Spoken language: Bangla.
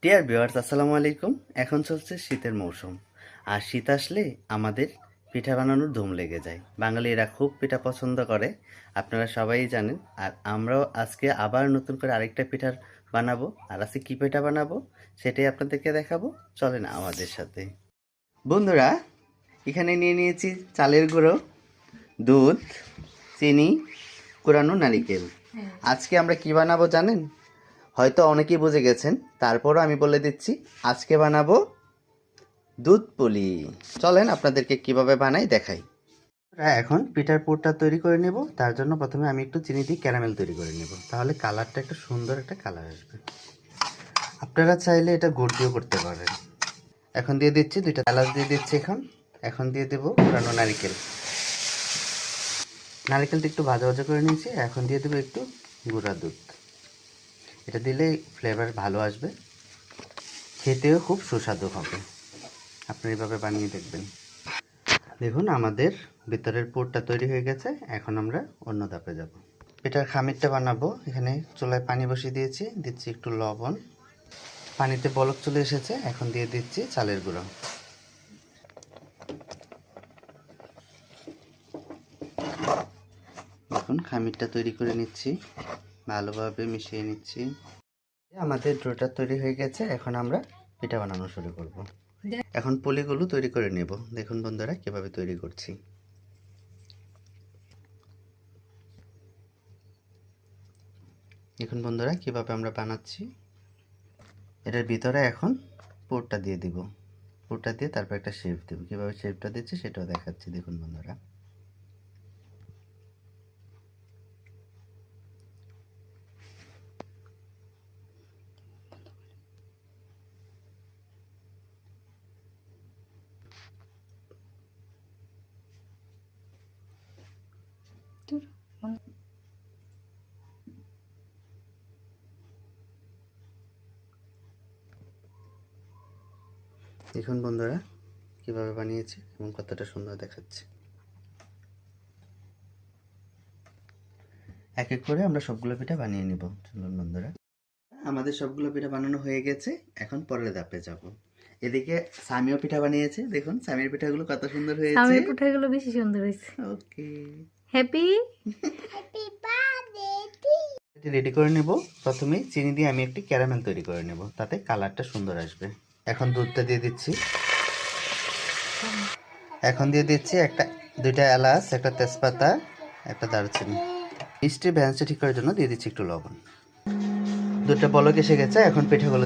ডিয়ার ভিউয়ার্স, আসসালামু আলাইকুম। এখন চলছে শীতের মৌসুম, আর শীত আসলে আমাদের পিঠা বানানোর ধুম লেগে যায়। বাঙালিরা খুব পিঠা পছন্দ করে, আপনারা সবাই জানেন। আর আমরাও আজকে আবার নতুন করে আরেকটা পিঠা বানাবো। আর আজকে কী পিঠা বানাবো সেটাই আপনাদেরকে দেখাবো, চলেন আমাদের সাথে। বন্ধুরা, এখানে নিয়ে নিয়েছি চালের গুঁড়ো, দুধ, চিনি, কোরানো নারিকেল। আজকে আমরা কি বানাবো জানেন? হয়তো অনেকেই বুঝে গেছেন, তারপরও আমি বলে দিচ্ছি, আজকে বানাবো দুধ পুলি। চলেন আপনাদেরকে কিভাবে বানাই দেখাই। এখন পিঠার পুরটা তৈরি করে নেব। তার জন্য প্রথমে আমি একটু চিনি দিয়ে ক্যারামেল তৈরি করে নেব, তাহলে কালারটা একটু সুন্দর একটা কালার আসবে। আপনারা চাইলে এটা গুড় দিয়েও করতে পারেন। এখন দিয়ে দিচ্ছি 2টা এলাচ দিয়ে দিচ্ছি। এখন দিয়ে দেবো পুরানো নারিকেল। নারিকেলটা একটু ভাজা ভাজা করে নিয়েছি। এখন দিয়ে দেবো একটু গুঁড়া দুধ। এটা দিলে ফ্লেভার ভালো আসবে, খেতেও খুব সুস্বাদু হবে। আপনি এভাবে বানিয়ে দেখবেন। দেখুন আমাদের ভিতরের পুরটা তৈরি হয়ে গেছে। এখন আমরা অন্য ধাপে যাব। পিঠার খামিরটা বানাবো। এখানে চুলায় পানি বসিয়ে দিয়েছি, দিচ্ছি একটু লবণ। পানিতে বলক চলে এসেছে, এখন দিয়ে দিচ্ছি চালের গুঁড়ো। এখন খামিরটা তৈরি করে নিচ্ছি, ভালোভাবে মিশিয়ে নিচ্ছি। আমাদের ডোটা তৈরি হয়ে গেছে। এখন আমরা পিঠা বানানো শুরু করব। এখন পুলিগুলো তৈরি করে নেব। দেখুন বন্ধুরা কিভাবে তৈরি করছি। দেখুন বন্ধুরা কিভাবে আমরা বানাচ্ছি। এটার ভিতরে এখন পুরটা দিয়ে দিব। পুরটা দিয়ে তারপর একটা শেপ দেব। কীভাবে শেপটা দিচ্ছি সেটাও দেখাচ্ছি। দেখুন বন্ধুরা, দেখুন বন্ধুরা কিভাবে বানিয়েছি এবং কতটা সুন্দর দেখাচ্ছে। এক এক করে আমরা সবগুলো পিঠা বানিয়ে নিব। চলুন বন্ধুরা, আমাদের সবগুলো পিঠা বানানো হয়ে গেছে। এখন পরের ধাপে যাব। এদিকে সামিও পিঠা বানিয়েছে। দেখুন সামির পিঠাগুলো কত সুন্দর হয়েছে। সামের পিঠাগুলো বেশি সুন্দর হয়েছে। ওকে, হ্যাপি রেডি করে নেব। প্রথমে চিনি দিয়ে আমি একটি ক্যারামেল তৈরি করে নেব, তাতে কালারটা সুন্দর আসবে। এখন দুধটা দিয়ে দিচ্ছি। এখন দিয়ে দিচ্ছি 2টা এলাচ, একটা তেজপাতা, একটা দারুচিনি। মিষ্টি ভ্যান্সটা ঠিক করার জন্য দিয়ে দিচ্ছি একটু লবণ। দুধটা বলক এসে গেছে। এখন পিঠাগুলো